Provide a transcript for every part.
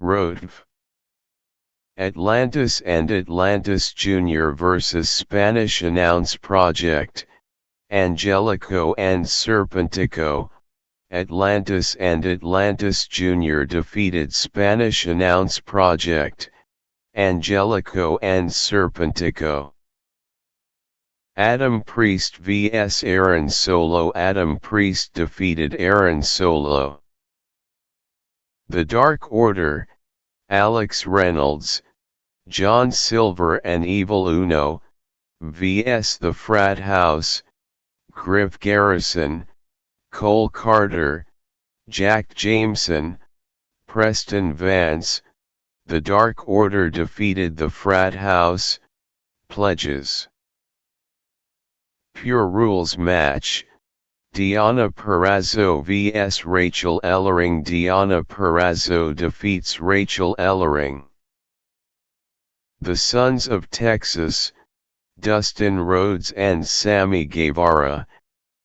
ROHTV. Atlantis and Atlantis Jr. vs. Spanish Announce Project, Angelico and Serpentico. Atlantis and Atlantis Jr. defeated Spanish Announce Project, Angelico and Serpentico. Adam Priest vs Aaron Solo. Adam Priest defeated Aaron Solo. The Dark Order, Alex Reynolds, John Silver and Evil Uno, vs The Frat House, Griff Garrison, Cole Carter, Jack Jameson, Preston Vance. The Dark Order defeated The Frat House, Pledges. Pure Rules match, Diana Purrazzo vs Rachel Ellering. Diana Purrazzo defeats Rachel Ellering. The Sons of Texas, Dustin Rhodes and Sammy Guevara,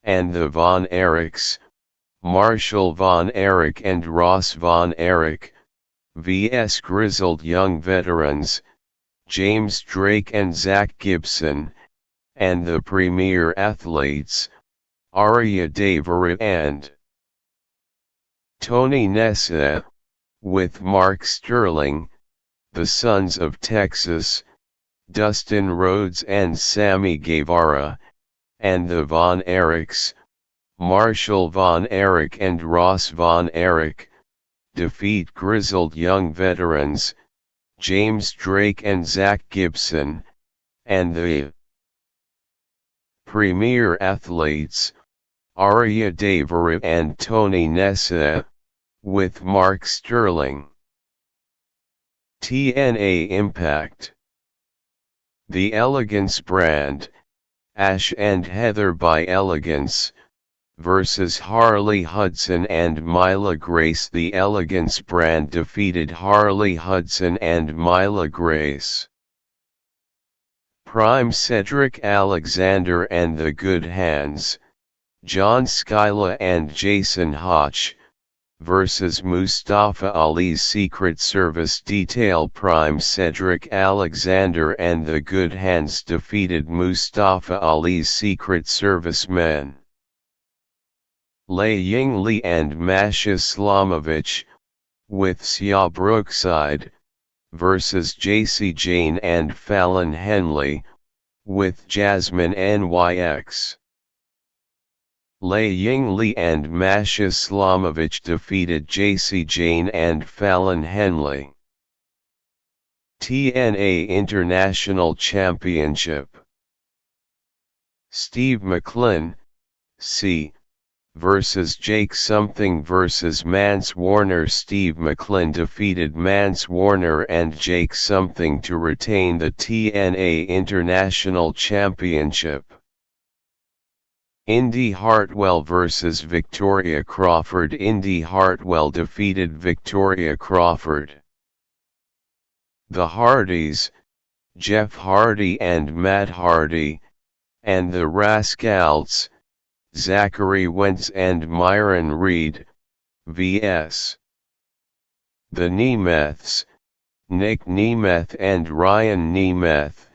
and the Von Erichs, Marshall Von Erich and Ross Von Erich, vs Grizzled Young Veterans, James Drake and Zach Gibson, and the Premier Athletes, Arya Daveri and Tony Nessa, with Mark Sterling. The Sons of Texas, Dustin Rhodes and Sammy Guevara, and the Von Erichs, Marshall Von Erich and Ross Von Erich, defeat Grizzled Young Veterans, James Drake and Zach Gibson, and the Premier Athletes, Arya Daveri and Tony Nessa, with Mark Sterling. TNA Impact. The Elegance brand, Ash and Heather by Elegance, vs Harley Hudson and Myla Grace. The Elegance brand defeated Harley Hudson and Myla Grace. Prime Cedric Alexander and the Good Hands, John Skyla and Jason Hotch, vs Mustafa Ali's Secret Service detail. Prime Cedric Alexander and the Good Hands defeated Mustafa Ali's Secret Service men. Lei Ying Li and Masha Slamovich, with Sia Brookside, vs JC Jane and Fallon Henley, with Jasmine NYX. Lei Ying Li and Masha Slamovich defeated JC Jane and Fallon Henley. TNA International Championship. Steve Maclin, C. vs Jake Something vs Mance Warner. Steve Maclin defeated Mance Warner and Jake Something to retain the TNA International Championship. Indy Hartwell vs Victoria Crawford. Indy Hartwell defeated Victoria Crawford. The Hardys, Jeff Hardy and Matt Hardy, and the Rascals, Zachary Wentz and Myron Reed, vs. The Nemeths, Nick Nemeth and Ryan Nemeth,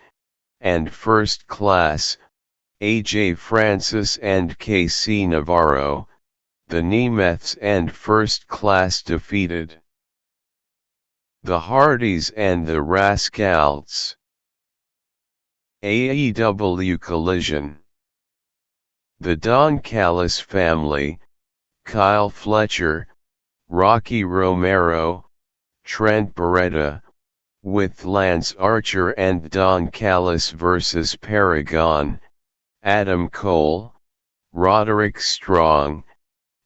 and First Class, AJ Francis and KC Navarro. The Nemeths and First Class defeated the Hardys and the Rascals. AEW Collision. The Don Callis family, Kyle Fletcher, Rocky Romero, Trent Beretta, with Lance Archer and Don Callis vs Paragon, Adam Cole, Roderick Strong,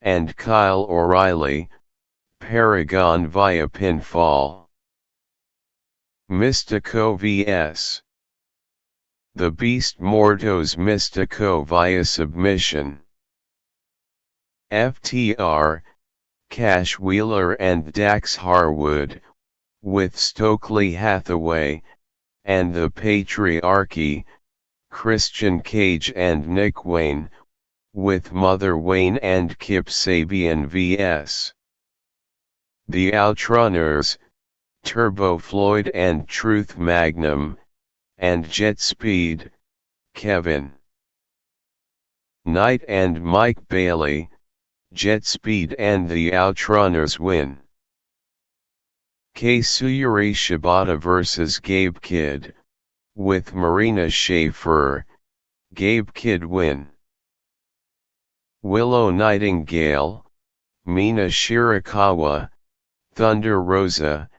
and Kyle O'Reilly, Paragon via pinfall. Mystico vs. The Beast Mortos. Mystico via submission. FTR, Cash Wheeler and Dax Harwood, with Stokely Hathaway, and the Patriarchy, Christian Cage and Nick Wayne, with Mother Wayne and Kip Sabian vs. The Outrunners, Turbo Floyd and Truth Magnum, and Jet Speed, Kevin Knight and Mike Bailey, Jet Speed and the Outrunners win. Katsuyori Shibata vs Gabe Kidd, with Marina Shafir, Gabe Kidd win. Willow Nightingale, Mina Shirakawa, Thunder Rosa,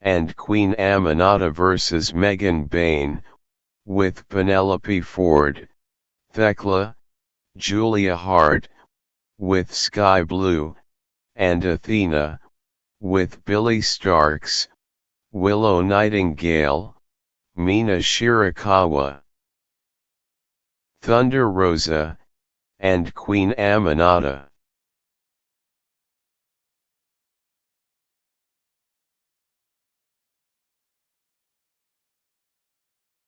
and Queen Aminata vs Megan Bayne, with Penelope Ford, Thekla, Julia Hart, with Sky Blue, and Athena, with Billy Starks, Willow Nightingale, Mina Shirakawa, Thunder Rosa, and Queen Aminata.